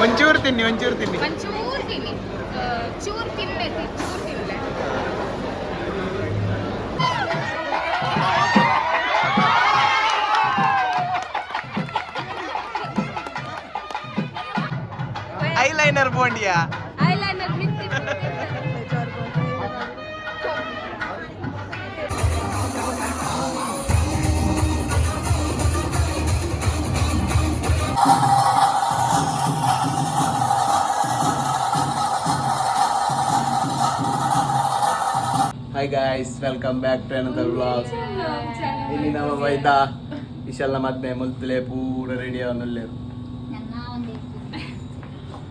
ಒಂಚೂರು ತಿನ್ನಿ ಒಂಚೂರು ತಿನ್ನಿ ಚೂರು ತಿನ್ನೈತಿ ಚೂರು ತಿನ್ನಲೆ ಐಲೈನರ್ ಬೋಂಡಿಯಾ ಐಲೈನರ್ ಮಿತ್ತಿ hi guys welcome back to another vlog ಇಲ್ಲಿ ನಮ್ಮ ವೈದ ಇಶಲ್ಲ ಮದ್ಮೆ ಮುಲ್ತಲೆ ಪೂರ ರೆಡಿ ಅವನಲ್ಲೇ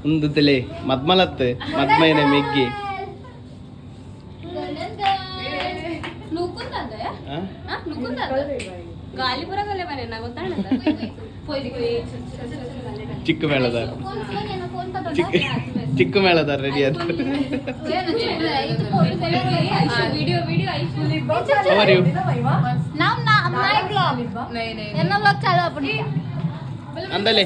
ಒಂದು ತಲೆ ಮದ್ಮಲತ್ತೆ ಮದ್ಮೈನೆ ಮೆಗ್ಗಿ ಚಿಕ್ಕ ಮೇಳದಾರ ಚಿಕ್ಕ ಮೇಳದಾರ ರೆಡಿ ಆದ ಅಂದಲೇ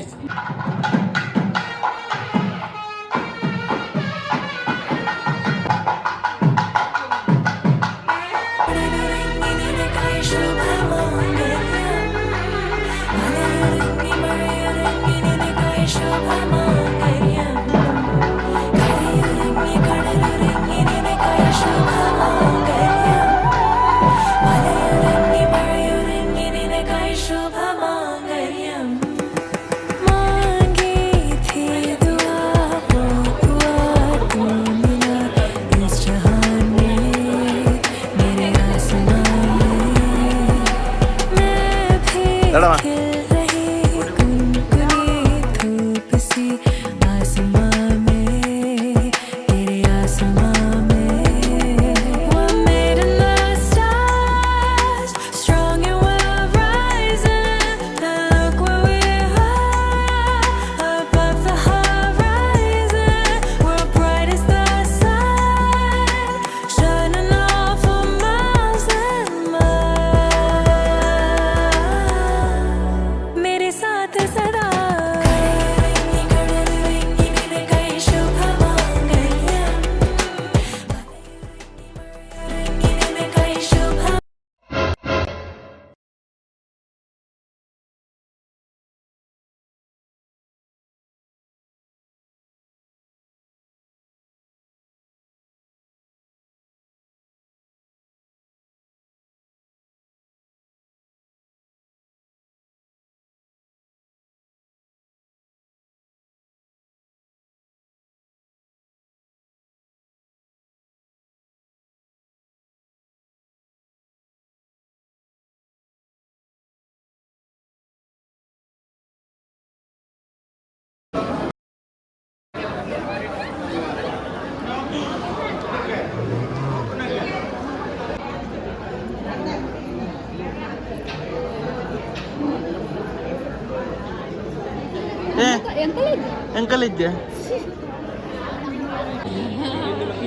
ಅಂಕಲ್ ಇದ್ದೆ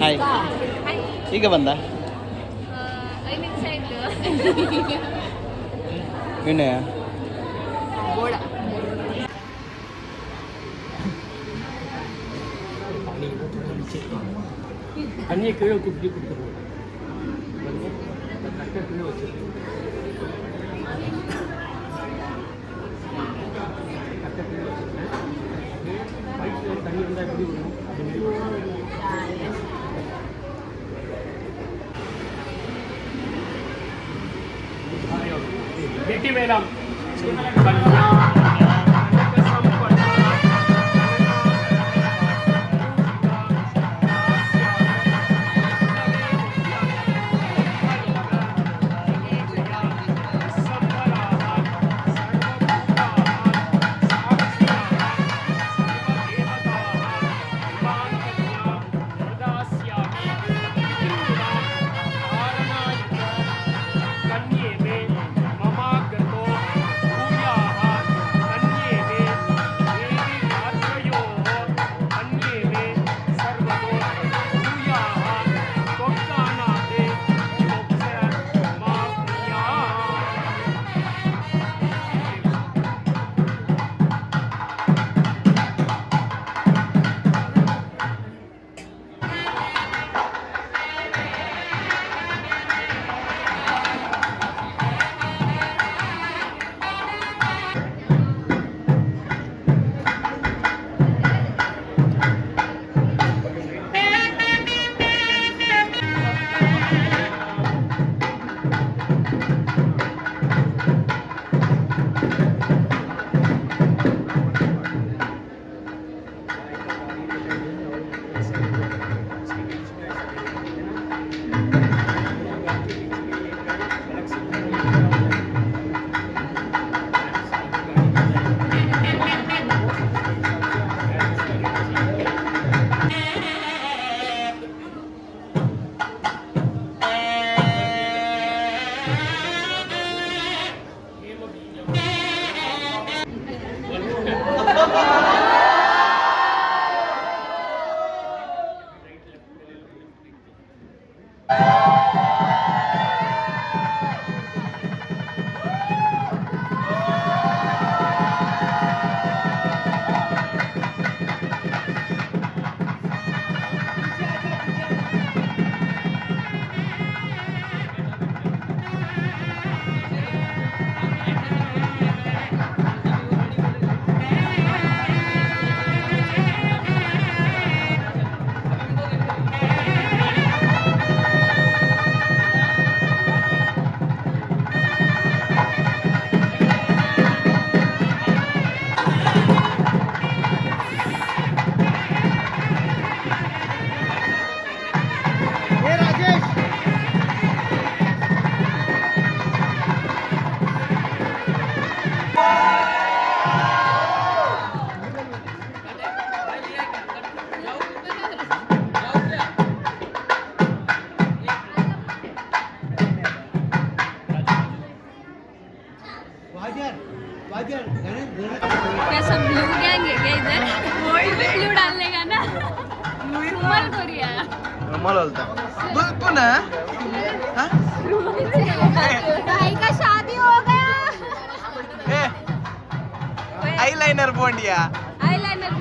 ಹಾಯ್ ಈಗ ಬಂದ ವಿನಯ अन्य कई कुछ बेटी मैडम रुमाल होता पुन्हा भाई का शादी हो गया. आईलाइनर बोंडिया आयलाइनर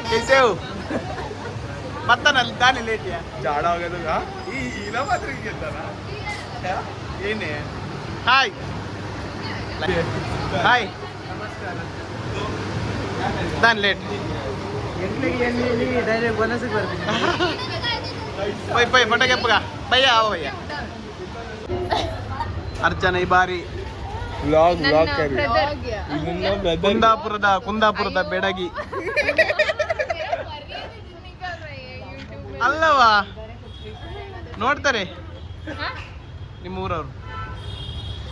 कैसे हो पता ना दाने लेट या झाड़ा हो गया तो हाँ इला मात्र घेता ना ಏನೇ ಹಾಯ್ ಹಾಯ್ ದಾನ್ ಲೇಟ್ ಡೈರೆಕ್ಟ್ ಬೋನಸ್ಗೆ ಬರ್ತೀನಿ ಪೈ ಪೈ ಫೋಟೋಗೆ ಪಗ ಭಯ್ಯ आओ भैया ಅರ್ಚನಾ ಈ ಬಾರಿ ವ್ಲಾಗ್ ಕರಿ ಕುಂದಾಪುರದ ಬೆಡಗಿ ಅಲ್ಲವಾ ನೋಡ್ತಾರೆ ನಿಮ್ಮ ಊರವ್ರು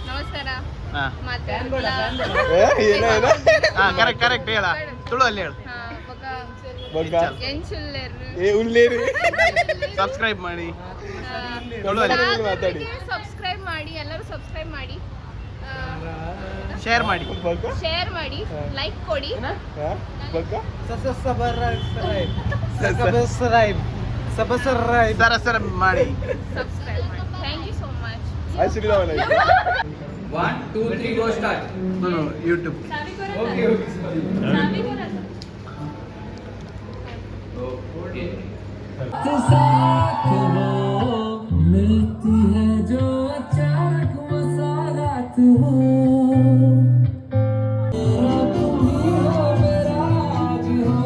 ನಮಸ್ಕಾರ ಹಾ ಮಾತಾಡ್ಲ ಹಾ ಕರೆಕ್ಟ್ ಹೇಳ ತುಳು ಅಲ್ಲಿ ಹೇಳು ಸಬ್ಸ್ಕ್ರೈಬ್ ಮಾಡಿ ತುಳು ಅಲ್ಲಿ ಮಾತಾಡಿ ಸಬ್ಸ್ಕ್ರೈಬ್ ಮಾಡಿ ಎಲ್ಲರೂ ಸಬ್ಸ್ಕ್ರೈಬ್ ಮಾಡಿ ಶೇರ್ ಮಾಡಿ ಲೈಕ್ ಕೊಡಿ ಸರ ಮಾಡಿ ಸಬ್ಸ್ಕ್ರೈಬ್ ಮಾಡಿ thank you so much One, two, three, go start. No, YouTube. मिलती है जो अचानक मसालात हो तुम ही हो मेरा आज हो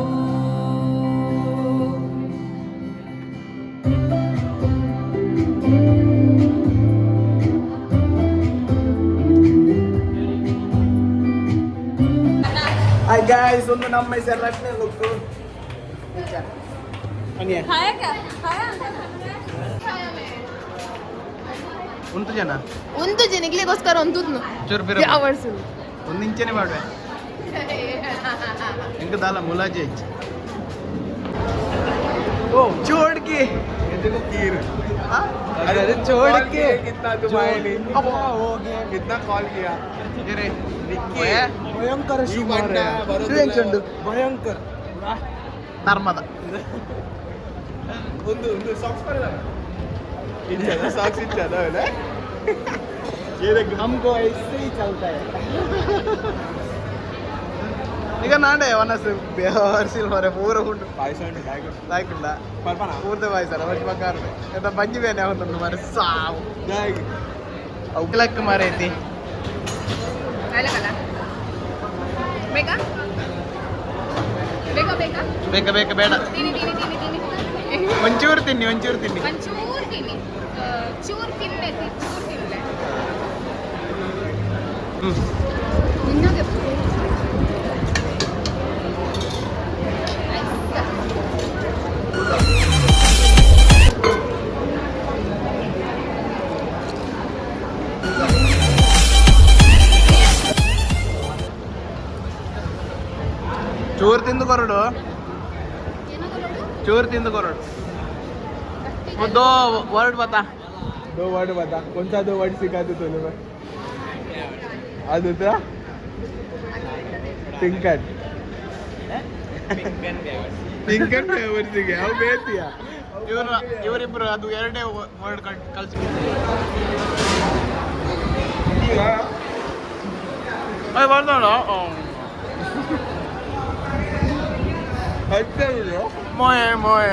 Hi guys, ಒಂದು ನಮ್ಮ ಹೆಸರು ರಚನೆ ಲುಕ್ಕು ಒಂದು ಜನ ಒಂದು ಜನಿಗ್ಲಿಗೋಸ್ಕರ ಒಂದು ಚೂರು ಬಿರ ಒಂದು ಇಂಚನೆ ಮಾಡ್ವೆ ಹೆಂಗ ದಾಲ ಮುಲಾಜಿ ಹೆಚ್ಚು ಓ ಚೋಡ್ಕಿ ಎದಕ್ಕೂ ಕೀರು अरे छोड़ के कितना तुम्हारे अब हो गया कितना कॉल किया अरे निक्की भयंकर ಚಂಡು भयंकर ನರ್ಮದ ಒಂದು ಸಾಕ್ಸ್ ಬರಲ್ಲ ಇಚ್ಛಾ ಸಾಕ್ಸ್ ಇಚ್ಛಾ ಅಲ್ಲ ये देख हमको ऐसे ही चलता है ಈಗ ನಾಡೆ ವನಸ್ ಬೇವರ್ಸಿಲ್ ಹೊರೆ ಪೂರ ಉಂಟು ಪಾಯಸ ಉಂಟು ಲಾಯ್ಕಿಲ್ಲ ಪರ್ಪನ ಪೂರ್ತಿ ಪಾಯಸರ ವರ್ಷ ಬಂಗಾರ ಎಂತ ಬಂಜಿ ಬೇನೆ ಅವನು ಮರೆ ಸಾವು ಜಾಗಿ ಅವಲಕ್ಕ ಮರೈತಿ ಬೇಕಾ ಬೇಕಾ ಬೇಕಾ ಬೇಕ ಬೇಕ ಬೇಡ ತಿನ್ನಿ ಒಂಚೂರು ತಿನ್ನಿ ಒಂಚೂರು ತಿನ್ನಿ ಚೂರು ತಿನ್ನೆ ನಿನ್ನಗೆ ಚೂರು ತಿಂದು ಕೊರಡು ಚೂರು ತಿಂದು ಕೊರಡು दो वर्ड बता दो वर्ड बता कौन सा दो वर्ड सिखा दो तूने मैं आदित्य टिंकट टिंकट वर्ड सिखे अब बेतिया ಇವರಿಬ್ರು ಅದು ಎರಡೇ ವರ್ಡ್ ಕಳ್ಸಿ ಬರ್ದೋಣ अच्छा है मोए मोए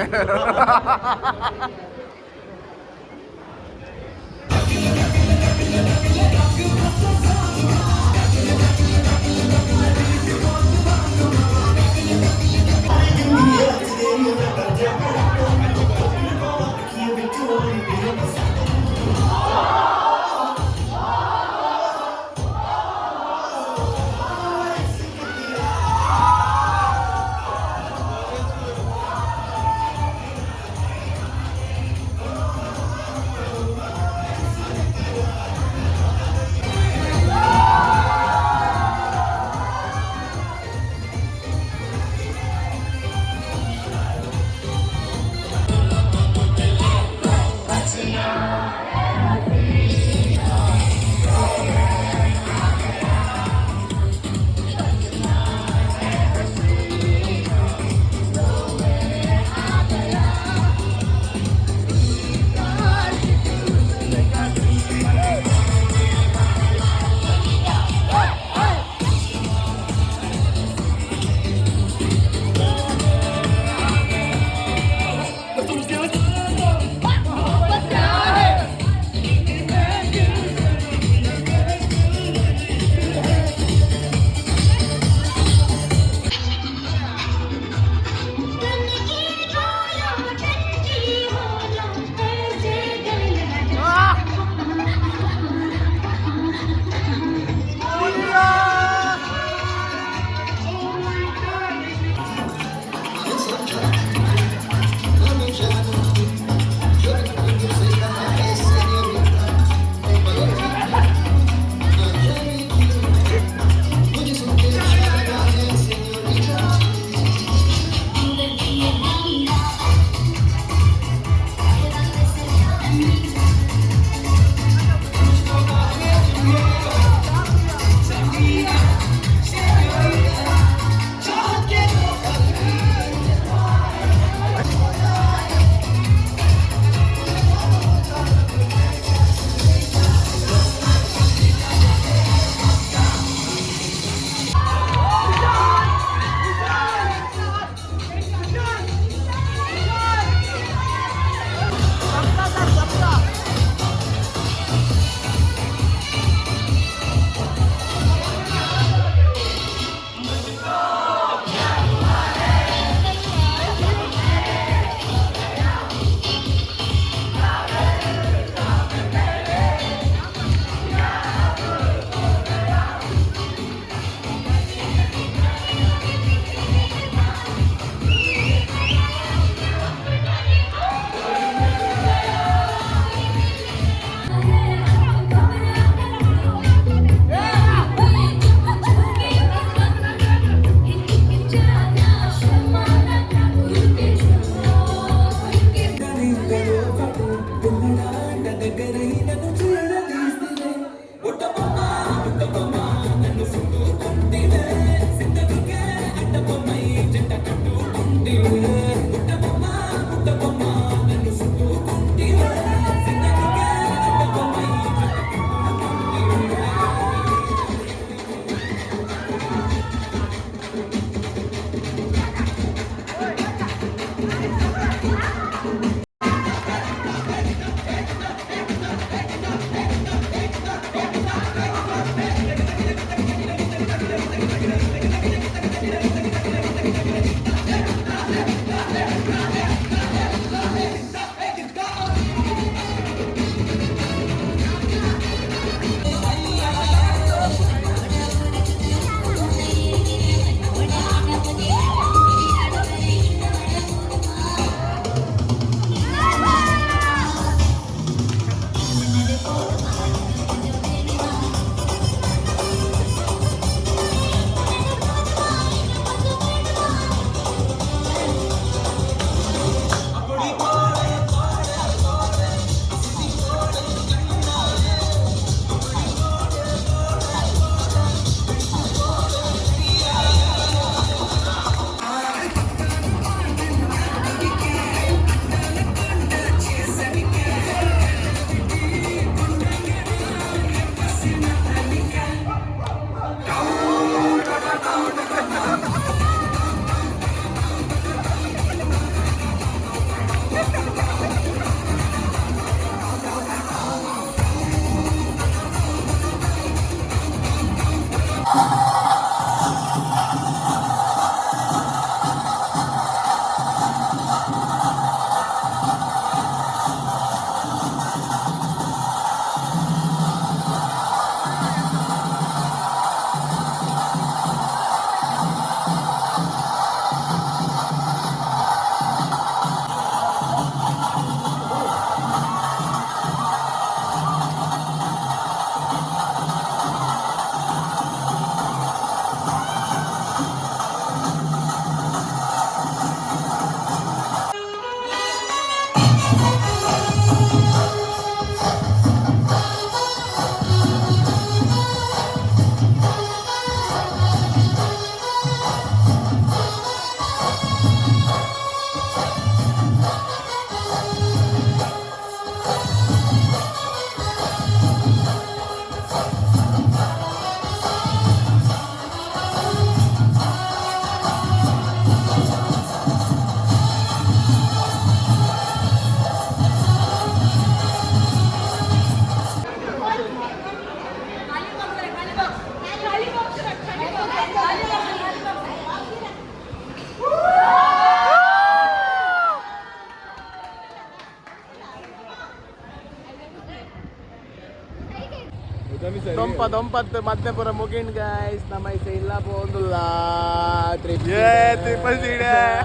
Dompat Madhyapura mungkin guys. Namanya Sheila Pondula. Triple सीढ़ियाँ.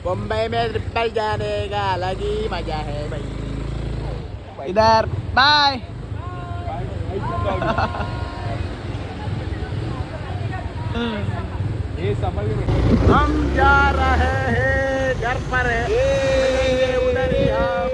Bombay में ट्रिपल जाने का अलग ही मजा है भाई. इधर बाय. ये समझ में हम जा रहे हैं घर पर है. उधर ही हम.